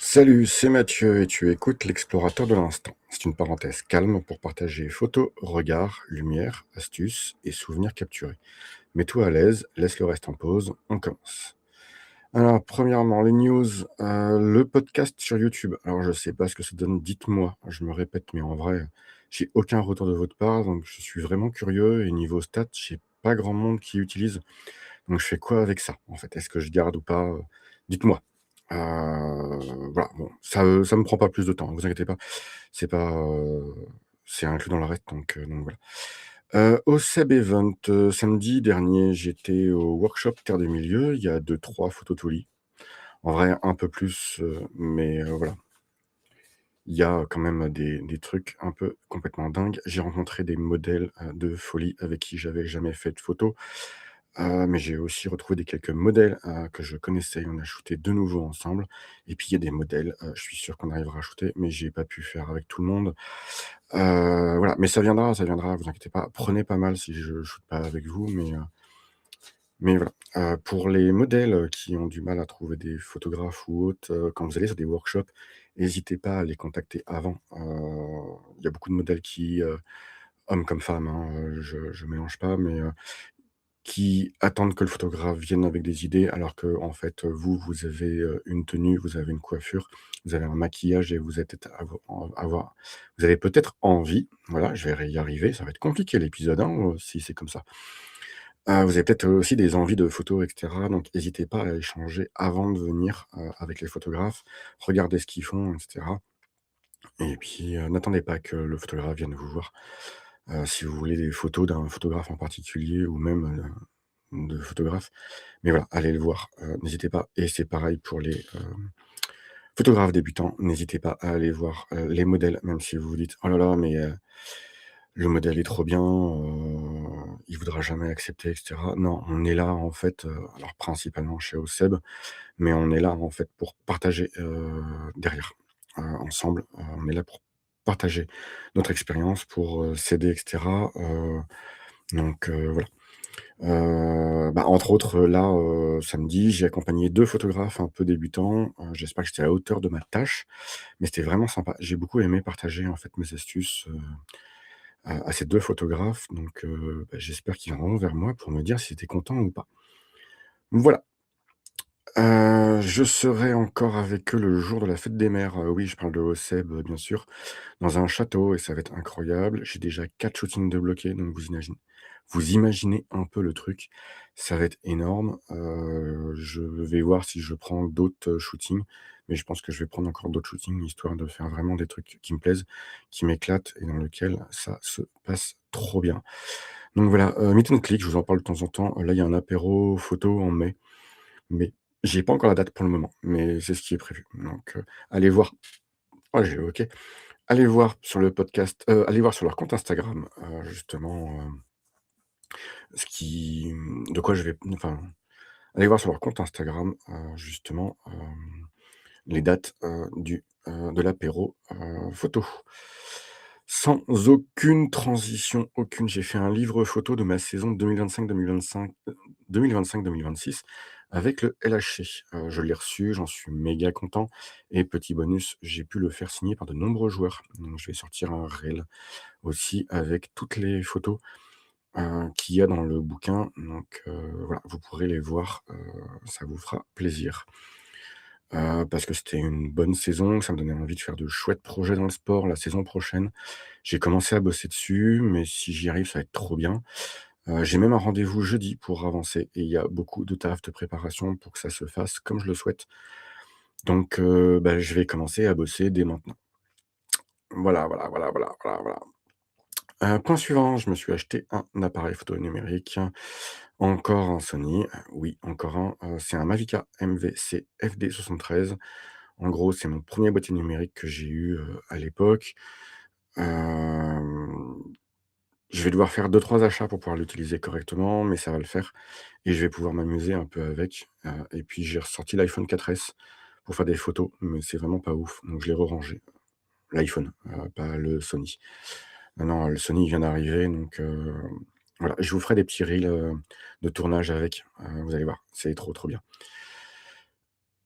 Salut, c'est Mathieu et tu écoutes l'explorateur de l'instant. C'est une parenthèse calme pour partager photos, regards, lumière, astuces et souvenirs capturés. Mets-toi à l'aise, laisse le reste en pause, on commence. Alors, premièrement, les news, le podcast sur YouTube. Alors, je sais pas ce que ça donne, dites-moi. Je me répète, mais en vrai, j'ai aucun retour de votre part, donc je suis vraiment curieux. Et niveau stats, j'ai pas grand monde qui utilise. Donc, je fais quoi avec ça, en fait? Est-ce que je garde ou pas? Dites-moi. Voilà, bon, ça me prend pas plus de temps, vous inquiétez pas. C'est pas, c'est inclus dans le reste, donc voilà. Au Seb Event, samedi dernier, j'étais au workshop Terre du Milieu. Il y a deux trois photos de folie. En vrai, un peu plus, mais voilà. Il y a quand même des trucs un peu complètement dingues. J'ai rencontré des modèles, de folie avec qui j'avais jamais fait de photos. Mais j'ai aussi retrouvé des quelques modèles, que je connaissais. On a shooté de nouveau ensemble et puis il y a des modèles, je suis sûr qu'on arrivera à shooter, mais j'ai pas pu faire avec tout le monde. Voilà, mais ça viendra, vous inquiétez pas. Prenez pas mal si je shoote pas avec vous, mais voilà. Pour les modèles, qui ont du mal à trouver des photographes ou autres, quand vous allez sur des workshops, hésitez pas à les contacter avant. Il y a beaucoup de modèles qui, hommes comme femmes, hein, je mélange pas, mais qui attendent que le photographe vienne avec des idées, alors qu'en fait, vous avez, une tenue, vous avez une coiffure, vous avez un maquillage et vous êtes vous avez peut-être envie, voilà, je vais y arriver, ça va être compliqué l'épisode, hein, si c'est comme ça. Vous avez peut-être aussi des envies de photos et cetera, donc hésitez pas à échanger avant de venir, avec les photographes. Regardez ce qu'ils font et cetera et puis, n'attendez pas que le photographe vienne vous voir. Si vous voulez des photos d'un photographe en particulier ou même, de photographes. Mais voilà, allez le voir, n'hésitez pas et c'est pareil pour les, photographes débutants. N'hésitez pas à aller voir, les modèles, même si vous vous dites: «Oh là là, mais le modèle est trop bien, il voudra jamais accepter» et cetera. Non, on est là en fait, alors principalement chez OSEB, mais on est là en fait pour partager, derrière, ensemble, on est là pour partager notre expérience, pour, s'aider et cetera, voilà. Bah, entre autres, là, samedi, j'ai accompagné 2 photographes un peu débutants. J'espère que j'étais à la hauteur de ma tâche, mais c'était vraiment sympa. J'ai beaucoup aimé partager, en fait, mes astuces, à ces 2 photographes, bah, j'espère qu'ils viendront vers moi pour me dire si c'était content ou pas. Voilà, je serai encore avec eux le jour de la fête des mères. Oui, je parle de Oseb, bien sûr, dans un château et ça va être incroyable. J'ai déjà 4 shootings de bloqués, donc vous imaginez un peu le truc. Ça va être énorme. Je vais voir si je prends d'autres, shootings, mais je pense que je vais prendre encore d'autres shootings, histoire de faire vraiment des trucs qui me plaisent, qui m'éclatent et dans lesquels ça se passe trop bien. Donc voilà, meet and click, je vous en parle de temps en temps. Là, il y a un apéro photo en mai, mais j'ai pas encore la date pour le moment, mais c'est ce qui est prévu. Allez voir. Oh, j'ai OK. Allez voir sur le podcast, allez voir sur leur compte Instagram, justement, de quoi je vais enfin, allez voir sur leur compte Instagram, justement, les dates, de l'apéro, photo. Sans aucune transition, aucune. J'ai fait un livre photo de ma saison 2025-2026 avec le LHC. Je l'ai reçu, j'en suis méga content et petit bonus, j'ai pu le faire signer par de nombreux joueurs. Donc je vais sortir un reel aussi avec toutes les photos, qu'il y a dans le bouquin. Voilà, vous pourrez les voir, ça vous fera plaisir. Parce que c'était une bonne saison, ça me donnait envie de faire de chouettes projets dans le sport la saison prochaine. J'ai commencé à bosser dessus, mais si j'y arrive, ça va être trop bien. J'ai même un rendez-vous jeudi pour avancer et il y a beaucoup de taf, de préparation pour que ça se fasse comme je le souhaite. Bah, je vais commencer à bosser dès maintenant. Voilà, voilà, voilà, voilà, voilà, voilà. Point suivant, je me suis acheté un appareil photo numérique, encore un Sony, oui, encore un, c'est un Mavica MVC FD73. En gros, c'est mon premier boîtier numérique que j'ai eu, à l'époque. Hem, je vais devoir faire deux trois achats pour pouvoir l'utiliser correctement, mais ça va le faire et je vais pouvoir m'amuser un peu avec, et puis j'ai ressorti l'iPhone 4S pour faire des photos, mais c'est vraiment pas ouf, donc je l'ai rerangé. L'iPhone, pas le Sony. Non, non, le Sony il vient d'arriver, voilà. Je vous ferai des petits reels, de tournage avec, vous allez voir, c'est trop, trop bien.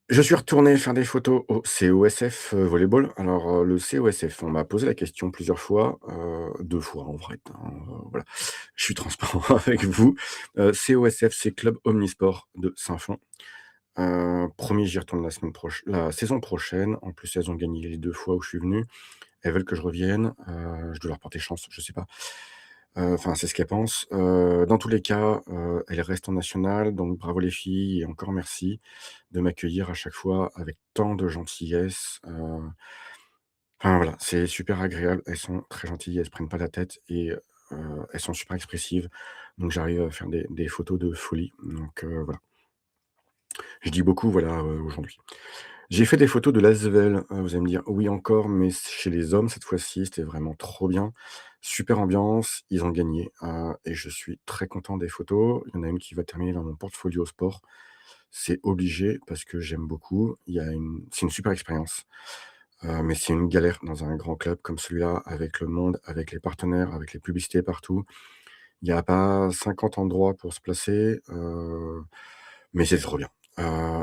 Je suis retourné faire des photos au COSF, volleyball. Alors, le COSF, on m'a posé la question plusieurs fois, 2 fois en vrai, hein, voilà. Je suis transparent avec vous. COSF, c'est Club Omnisport de Saint-Fond. Promis, j'y retourne la saison prochaine. En plus, elles ont gagné les 2 fois où je suis venu. Elles veulent que je revienne, je dois leur porter chance, je sais pas. Enfin, c'est ce qu'elles pensent. Dans tous les cas, elles restent en national, donc bravo les filles et encore merci de m'accueillir à chaque fois avec tant de gentillesse. Enfin voilà, c'est super agréable. Elles sont très gentilles, elles se prennent pas la tête et elles sont super expressives. Donc j'arrive à faire des photos de folie. Donc voilà. Je dis beaucoup voilà, aujourd'hui. J'ai fait des photos de Lasvel, vous allez me dire: «Oui encore, mais chez les hommes cette fois-ci, c'était vraiment trop bien». Super ambiance, ils ont gagné, et je suis très content des photos. Il y en a une qui va terminer dans mon portfolio sport. C'est obligé parce que j'aime beaucoup. C'est une super expérience, mais c'est une galère dans un grand club comme celui-là, avec le monde, avec les partenaires, avec les publicités partout. Il y a pas 50 endroits pour se placer, mais c'est trop bien.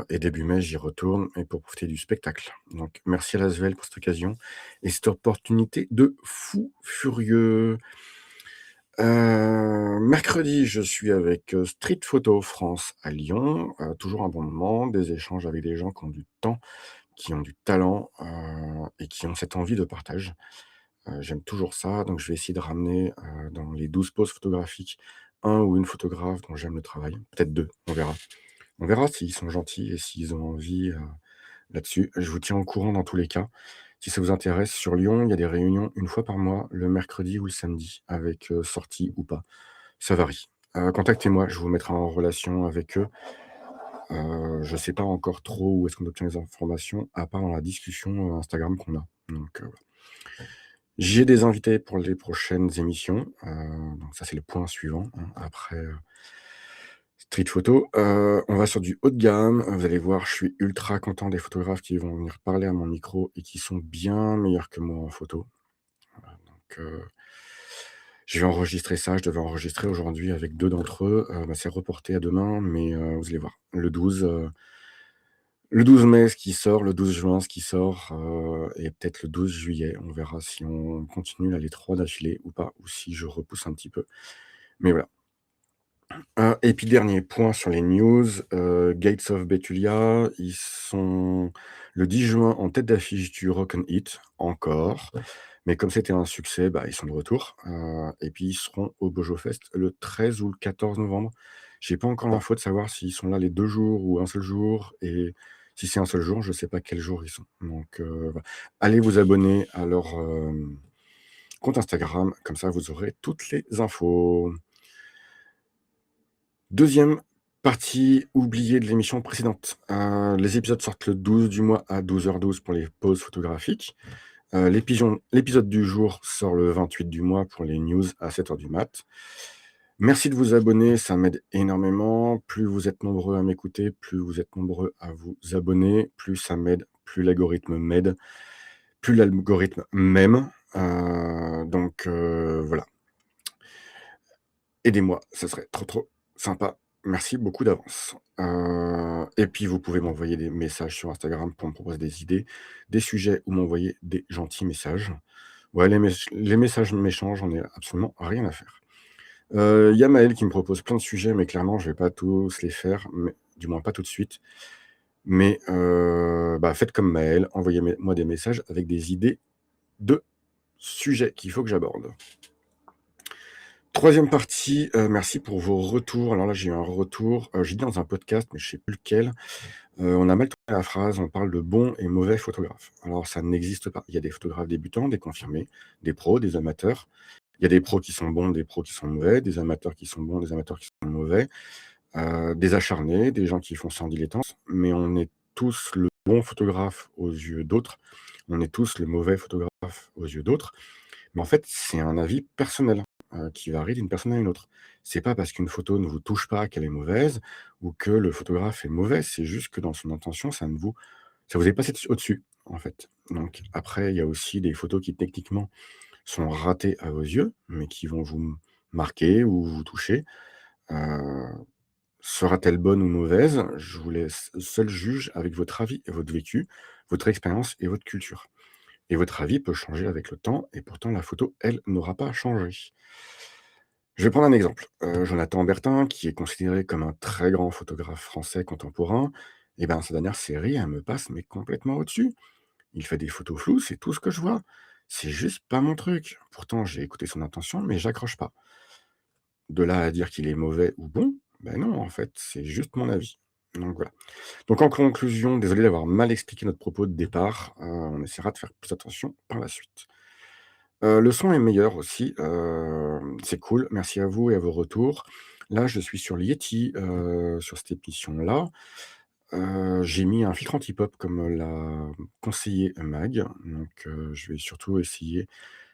Et début mai, j'y retourne et pour profiter du spectacle. Donc merci à l'Asvel pour cette occasion et cette opportunité de fou furieux. Mercredi, je suis avec, Street Photo France à Lyon, toujours un bon moment, des échanges avec des gens qui ont du temps, qui ont du talent, et qui ont cette envie de partage. J'aime toujours ça, donc je vais essayer de ramener, dans les 12 poses photographiques, un ou une photographe dont j'aime le travail, peut-être 2, on verra. On verra s'ils sont gentils et s'ils ont envie, là-dessus. Je vous tiens au courant dans tous les cas. Si ça vous intéresse, sur Lyon, il y a des réunions une fois par mois, le mercredi ou le samedi, avec, sortie ou pas. Ça varie. Contactez-moi, je vous mettrai en relation avec eux. Je sais pas encore trop où est-ce qu'on obtient les informations, à part dans la discussion, Instagram qu'on a. Donc, voilà. J'ai des invités pour les prochaines émissions, donc ça, c'est le point suivant, hein, après, street photo. On va sur du haut de gamme. Vous allez voir, je suis ultra content des photographes qui vont venir parler à mon micro et qui sont bien meilleurs que moi en photo. Voilà, donc je vais enregistrer ça. Je devais enregistrer aujourd'hui avec 2 d'entre eux. Bah, c'est reporté à demain, mais vous allez voir. Le 12 mai, ce qui sort, le 12 juin, ce qui sort, et peut-être le 12 juillet. On verra si on continue là les 3 d'affilée ou pas, ou si je repousse un petit peu. Mais voilà. Et puis dernier point sur les news, Gates of Betulia, ils sont le 10 juin en tête d'affiche du Rock and Hit, encore. Mais comme c'était un succès, bah, ils sont de retour, et puis ils seront au Bojo Fest le 13 ou le 14 novembre. J'ai pas encore l'info de savoir s'ils sont là les 2 jours ou un seul jour et si c'est un seul jour, je sais pas quel jour ils sont. Donc, voilà. Allez vous abonner à leur, compte Instagram, comme ça vous aurez toutes les infos. Deuxième partie oubliée de l'émission précédente. Les épisodes sortent le 12 du mois à 12h12 pour les pauses photographiques. L'épisode du jour sort le 28 du mois pour les news à 7h du mat. Merci de vous abonner, ça m'aide énormément. Plus vous êtes nombreux à m'écouter, plus vous êtes nombreux à vous abonner, plus ça m'aide, plus l'algorithme m'aide, plus l'algorithme m'aime. Donc voilà. Aidez-moi, ça serait trop, trop sympa. Merci beaucoup d'avance. Et puis vous pouvez m'envoyer des messages sur Instagram pour me proposer des idées, des sujets ou m'envoyer des gentils messages. Ouais, les messages méchants, j'en ai absolument rien à faire. Il y a Maël qui me propose plein de sujets, mais clairement, je vais pas tous les faire, mais du moins pas tout de suite. Mais bah, faites comme Maël, envoyez moi des messages avec des idées de sujets qu'il faut que j'aborde. Troisième partie, merci pour vos retours. Alors là, j'ai eu un retour, j'ai dit dans un podcast, mais je sais plus lequel, on a mal tourné la phrase, on parle de bons et mauvais photographes. Alors ça n'existe pas. Il y a des photographes débutants, des confirmés, des pros, des amateurs. Il y a des pros qui sont bons, des pros qui sont mauvais, des amateurs qui sont bons, des amateurs qui sont mauvais, des acharnés, des gens qui font ça en dilettance, mais on est tous le bon photographe aux yeux d'autres, on est tous le mauvais photographe aux yeux d'autres. Mais en fait, c'est un avis personnel, qui varie d'une personne à une autre. C'est pas parce qu'une photo ne vous touche pas qu'elle est mauvaise ou que le photographe est mauvais, c'est juste que dans son intention, ça vous est passé au-dessus, en fait. Donc après, il y a aussi des photos qui techniquement sont ratées à vos yeux, mais qui vont vous marquer ou vous toucher. Heu, Sera-t-elle bonne ou mauvaise? Je vous laisse seul juge avec votre avis et votre vécu, votre expérience et votre culture. Et votre avis peut changer avec le temps et pourtant la photo, elle, n'aura pas changé. Je vais prendre un exemple. Jonathan Bertin, qui est considéré comme un très grand photographe français contemporain, et ben, sa dernière série, elle me passe mais complètement au-dessus. Il fait des photos floues, c'est tout ce que je vois. C'est juste pas mon truc. Pourtant, j'ai écouté son intention, mais j'accroche pas. De là à dire qu'il est mauvais ou bon, ben non, en fait, c'est juste mon avis. Donc voilà. Donc en conclusion, désolé d'avoir mal expliqué notre propos de départ, on essaiera de faire plus attention par la suite. Le son est meilleur aussi, c'est cool, merci à vous et à vos retours. Là, je suis sur Yeti, sur cette émission-là. J'ai mis un filtre anti-pop comme l'a conseillé Mag, donc je vais surtout essayer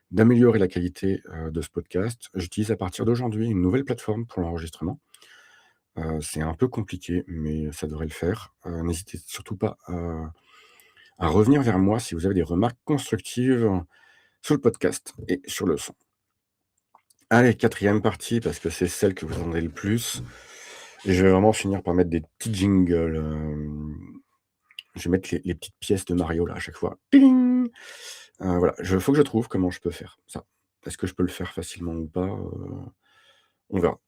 d'améliorer la qualité, de ce podcast. J'utilise à partir d'aujourd'hui une nouvelle plateforme pour l'enregistrement. C'est un peu compliqué, mais ça devrait le faire. N'hésitez surtout pas à revenir vers moi si vous avez des remarques constructives sur le podcast et sur le son. Allez, quatrième partie, parce que c'est celle que vous entendez le plus et je vais vraiment finir par mettre des petits jingles, je vais mettre les petites pièces de Mario là à chaque fois. Ting! Voilà, je faut que je trouve comment je peux faire ça. Est-ce que je peux le faire facilement ou pas? On verra.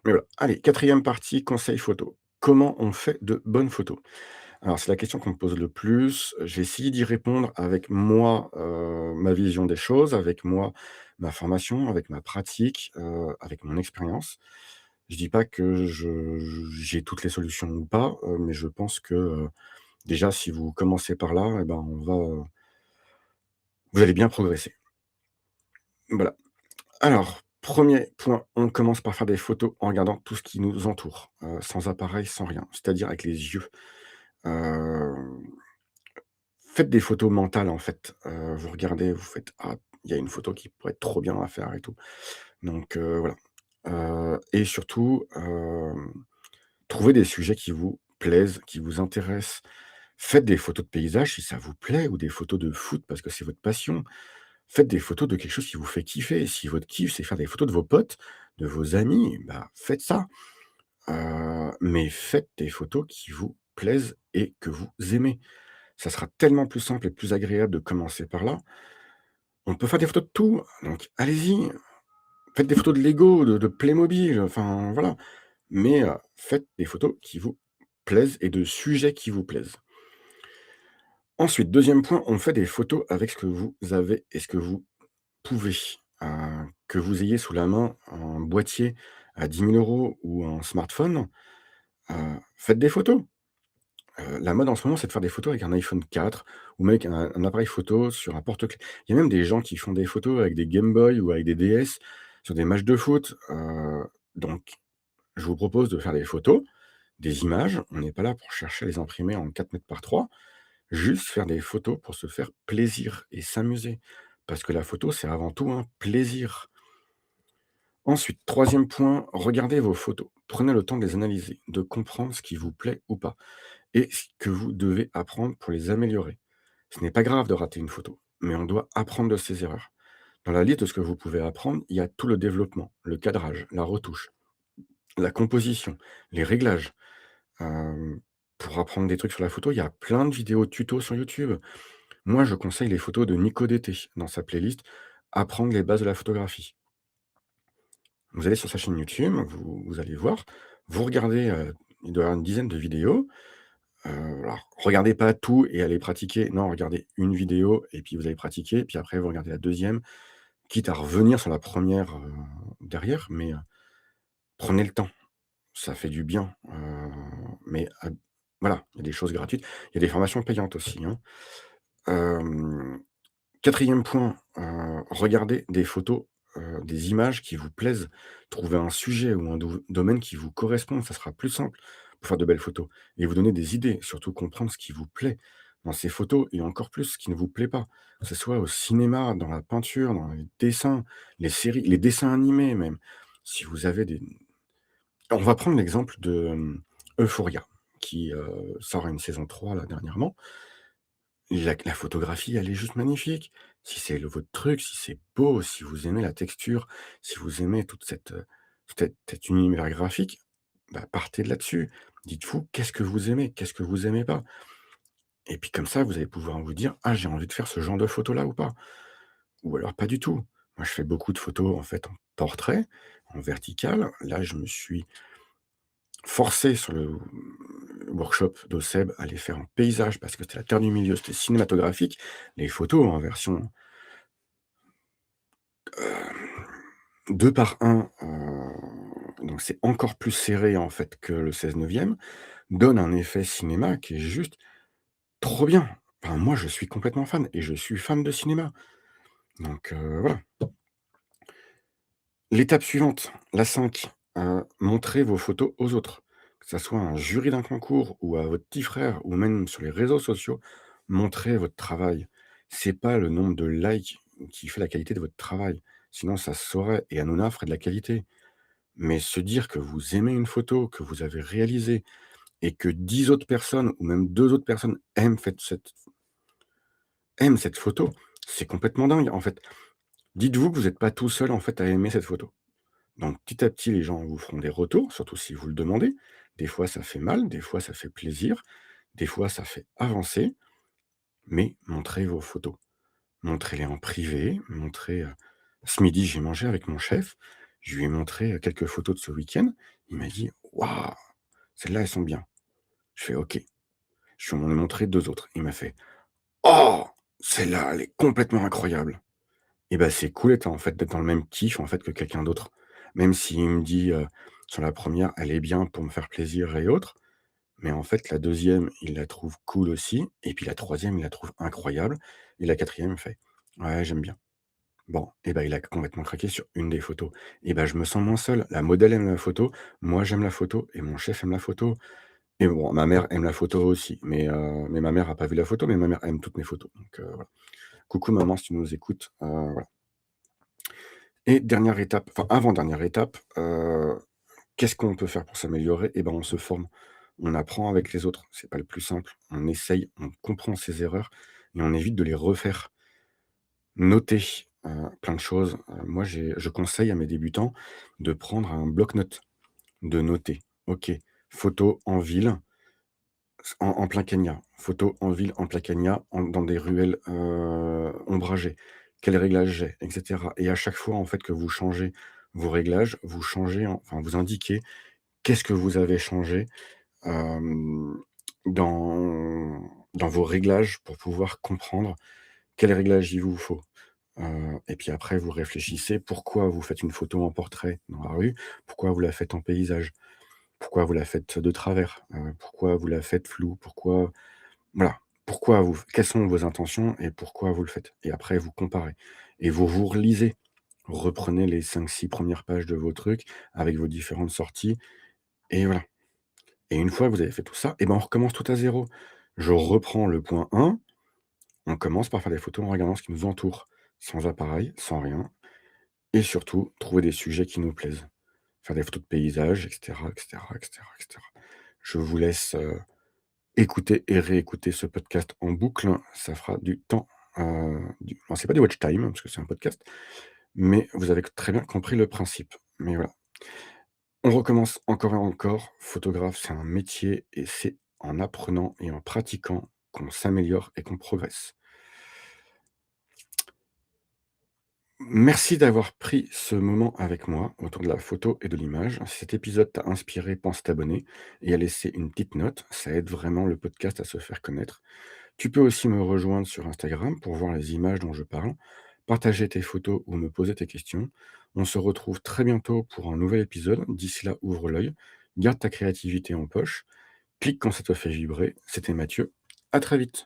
Mais voilà. Allez, quatrième partie, conseil photo. Comment on fait de bonnes photos? Alors c'est la question qu'on me pose le plus. J'ai essayé d'y répondre avec moi, ma vision des choses, avec moi, ma formation, avec ma pratique, avec mon expérience. Je dis pas que j'ai toutes les solutions ou pas, mais je pense que, déjà si vous commencez par là et ben, vous allez bien progresser. Voilà. Alors, premier point, on commence par faire des photos en regardant tout ce qui nous entoure, sans appareil, sans rien, c'est-à-dire avec les yeux. Hem Faites des photos mentales, en fait. Vous regardez, vous faites: «Ah, il y a une photo qui pourrait être trop bien à faire et tout». Donc voilà. Et surtout, trouvez des sujets qui vous plaisent, qui vous intéressent. Faites des photos de paysages si ça vous plaît ou des photos de foot parce que c'est votre passion. Faites des photos de quelque chose qui vous fait kiffer. Si votre kiff, c'est faire des photos de vos potes, de vos amis, bah, faites ça. Mais faites des photos qui vous plaisent et que vous aimez. Ça sera tellement plus simple et plus agréable de commencer par là. On peut faire des photos de tout, donc allez-y, faites des photos de Lego, de Playmobil, enfin voilà. Mais, faites des photos qui vous plaisent et de sujets qui vous plaisent. Ensuite, deuxième point, on fait des photos avec ce que vous avez et ce que vous pouvez. Que vous ayez sous la main un boîtier à 10 000 € ou un smartphone, faites des photos. La mode en ce moment, c'est de faire des photos avec un iPhone 4 ou même avec un appareil photo sur un porte-clés. Il y a même des gens qui font des photos avec des Game Boy ou avec des DS sur des matchs de foot, donc je vous propose de faire des photos, des images. On n'est pas là pour chercher à les imprimer en 4 mètres par 3, juste faire des photos pour se faire plaisir et s'amuser. Parce que la photo, c'est avant tout un plaisir. Ensuite, troisième point, regardez vos photos. Prenez le temps de les analyser, de comprendre ce qui vous plaît ou pas et ce que vous devez apprendre pour les améliorer. Ce n'est pas grave de rater une photo, mais on doit apprendre de ses erreurs. Dans la liste de ce que vous pouvez apprendre, il y a tout le développement, le cadrage, la retouche, la composition, les réglages. Hem, pour apprendre des trucs sur la photo, il y a plein de vidéos tutos sur YouTube. Moi, je conseille les photos de Nico DT dans sa playlist «Apprendre les bases de la photographie». Vous allez sur sa chaîne YouTube, vous allez voir, vous regardez, il doit y avoir une dizaine de vidéos. Alors regardez pas tout et allez pratiquer. Non, regardez une vidéo et puis vous allez pratiquer, puis après vous regardez la deuxième, quitte à revenir sur la première derrière, mais prenez le temps, ça fait du bien, mais voilà, il y a des choses gratuites. Il y a des formations payantes aussi, hein. Hem, 4 point, regardez des photos, des images qui vous plaisent. Trouvez un sujet ou un domaine qui vous correspond, ça sera plus simple pour faire de belles photos et vous donner des idées, surtout comprendre ce qui vous plaît dans ces photos et encore plus ce qui ne vous plaît pas. Que ce soit au cinéma, dans la peinture, dans les dessins, les séries, les dessins animés même. Si vous avez des On va prendre l'exemple de, Euphoria qui, sort une saison 3 là dernièrement. La photographie, elle est juste magnifique. Si c'est votre truc, si c'est beau, si vous aimez la texture, si vous aimez toute cet univers graphique, Bah, partez de là-dessus. Dites-vous qu'est-ce que vous aimez, qu'est-ce que vous aimez pas? Et puis comme ça, vous allez pouvoir vous dire: «Ah, j'ai envie de faire ce genre de photo-là ou pas?» ou alors pas du tout. Moi, je fais beaucoup de photos, en fait, en portrait, en vertical. Là, je me suis forcé sur le workshop d'OSEB à les faire en paysage parce que c'était la terre du milieu, c'était cinématographique. Les photos en version, 2 par 1, donc c'est encore plus serré, en fait, que le 16/9, donne un effet cinéma qui est juste trop bien. Enfin, moi, je suis complètement fan et je suis fan de cinéma. Donc voilà. L'étape suivante, la 5, montrez vos photos aux autres. Que ça soit un jury d'un concours ou à votre petit frère ou même sur les réseaux sociaux, montrez votre travail. C'est pas le nombre de likes qui fait la qualité de votre travail. Sinon ça se saurait et Hanouna ferait de la qualité. Mais se dire que vous aimez une photo, que vous avez réalisée et que 10 autres personnes ou même 2 autres personnes aiment cette photo, c'est complètement dingue, en fait. Dites-vous que vous n'êtes pas tout seul, en fait, à aimer cette photo. Donc petit à petit, les gens vous feront des retours, surtout si vous le demandez. Des fois, ça fait mal, des fois, ça fait plaisir, des fois, ça fait avancer, mais montrez vos photos. Montrez-les en privé, montrez, ce midi, j'ai mangé avec mon chef, je lui ai montré, quelques photos de ce week-end. Il m'a dit: «Waouh, celles-là, elles sont bien». Je fais: «OK». Je lui en ai montré 2 autres. Il m'a fait: «Oh! Celle-là, elle est complètement incroyable». Et bah, c'est cool d'être en fait, d'être dans le même kiff, en fait, que quelqu'un d'autre. Même s'il me dit, sur la première elle est bien pour me faire plaisir et autres, mais en fait, la deuxième il la trouve cool aussi et puis la troisième il la trouve incroyable et la quatrième il fait: «Ouais, j'aime bien». Bon et bah, il a complètement craqué sur une des photos et bah, je me sens moins seul. La modèle aime la photo, moi j'aime la photo et mon chef aime la photo et bon, ma mère aime la photo aussi, mais ma mère a pas vu la photo, mais ma mère aime toutes mes photos, donc voilà. Coucou maman si tu nous écoutes, voilà. Et dernière étape, enfin avant-dernière étape, qu'est-ce qu'on peut faire pour s'améliorer? Et ben, on se forme. On apprend avec les autres, c'est pas le plus simple. On essaye, on comprend ses erreurs et on évite de les refaire. Noter, plein de choses. Moi, je conseille à mes débutants de prendre un bloc-notes, de noter. OK, photo en ville, en plein Kenya. Photo en ville, en plein Kenya, dans des ruelles, ombragées. Quel réglage j'ai? Et cetera et à chaque fois, en fait, que vous changez vos réglages, vous changez enfin, vous indiquez qu'est-ce que vous avez changé, hem, dans vos réglages pour pouvoir comprendre quel réglage il vous faut. Et puis après, vous réfléchissez pourquoi vous faites une photo en portrait dans la rue, pourquoi vous la faites en paysage, pourquoi vous la faites de travers, pourquoi vous la faites floue, pourquoi voilà, pourquoi vous quelles sont vos intentions et pourquoi vous le faites? Et après vous comparez et vous relisez. Reprenez les 5-6 premières pages de vos trucs avec vos différentes sorties et voilà. Et une fois que vous avez fait tout ça, et ben, on recommence tout à zéro. Je reprends le point 1, on commence par faire des photos en regardant ce qui nous entoure, sans appareil, sans rien et surtout trouver des sujets qui nous plaisent. Faire des photos de paysages et cetera, et cetera, et cetera, et cetera. Je vous laisse, écouter et réécouter ce podcast en boucle, ça fera du temps, du alors c'est pas du watch time, parce que c'est un podcast, mais vous avez très bien compris le principe. Mais voilà. On recommence encore et encore. Photographe, c'est un métier et c'est en apprenant et en pratiquant qu'on s'améliore et qu'on progresse. Merci d'avoir pris ce moment avec moi autour de la photo et de l'image. Si cet épisode t'a inspiré, pense t'abonner et à laisser une petite note. Ça aide vraiment le podcast à se faire connaître. Tu peux aussi me rejoindre sur Instagram pour voir les images dont je parle, partager tes photos ou me poser tes questions. On se retrouve très bientôt pour un nouvel épisode. D'ici là, ouvre l'œil, garde ta créativité en poche, clique quand ça te fait vibrer. C'était Mathieu. À très vite.